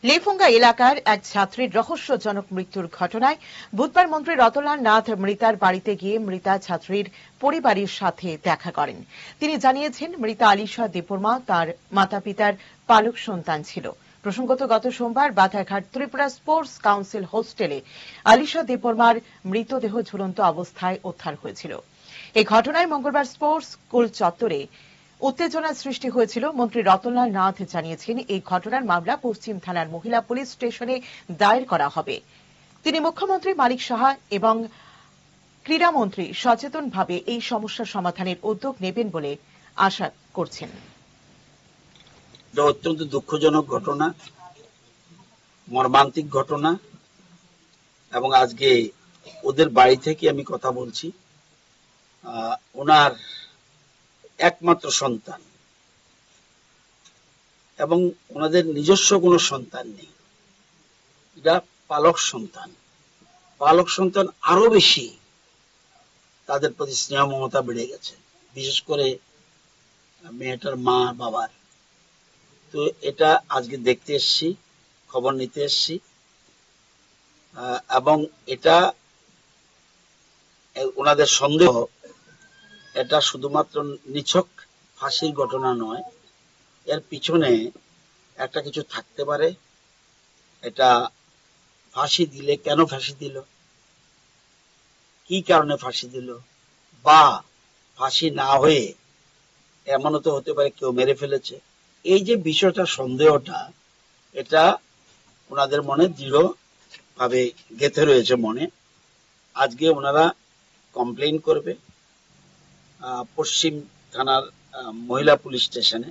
লেফুঙ্গা এলাকার এক ছাত্রীর রহস্যজনক মৃত্যুর ঘটনায় বুধবার মন্ত্রী রতনলাল নাথ মৃতার বাড়িতে গিয়ে মৃতা ছাত্রীর পরিবারের সাথে দেখা করেন। তিনি জানিয়েছেন, মৃতা আলিশা দেববর্মা তার মাতা পিতার পালক সন্তান ছিল। প্রসঙ্গত, গত সোমবার বাধারঘাট ত্রিপুরা স্পোর্টস কাউন্সিল হোস্টেলে আলিশা দেববর্মার মৃতদেহ ঝুলন্ত অবস্থায় উদ্ধার হয়েছিল। এই ঘটনায় মঙ্গলবার স্পোর্টস স্কুল চত্বরে উত্তেজনার সৃষ্টি হয়েছিল। মন্ত্রী রতনলাল নাথ জানিয়েছেন, এই ঘটনার মামলা পশ্চিম থানার মহিলা পুলিশ স্টেশনে দায়ের করা হবে। তিনি মুখ্যমন্ত্রী মানিক সাহা এবং ক্রীড়ামন্ত্রী সচেতনভাবে এই সমস্যার সমাধানের উদ্যোগ নেবেন বলে আশা করছেন। অত্যন্ত দুঃখজনক ঘটনা, মর্মান্তিক ঘটনা, এবং আজকে ওদের বাড়ি থেকে আমি কথা বলছি। ওনার একমাত্র সন্তান এবং ওনাদের নিজস্ব কোনো সন্তান নেই, এটা পালক সন্তান। পালক সন্তান আরো বেশি তাদের প্রতি স্নেহ মমতা বেড়ে গেছে, বিশেষ করে মেয়েটার মা বাবার। তো এটা আজকে দেখতে এসছি, খবর নিতে এসছি, এবং এটা ওনাদের সন্দেহ এটা শুধুমাত্র নিছক ফাঁসির ঘটনা নয়, এর পিছনে একটা কিছু থাকতে পারে। এটা ফাঁসি দিলে কেন ফাঁসি দিল, কি কারণে ফাঁসি দিল, বা ফাঁসি না হয়ে এমনও তো হতে পারে কেউ মেরে ফেলেছে। এই যে বিষয়টা, সন্দেহটা, এটা ওনাদের মনে দৃঢ় ভাবে গেঁথে রয়েছে মনে। আজকে ওনারা কমপ্লেইন করবে পশ্চিম থানার মহিলা পুলিশ স্টেশনে।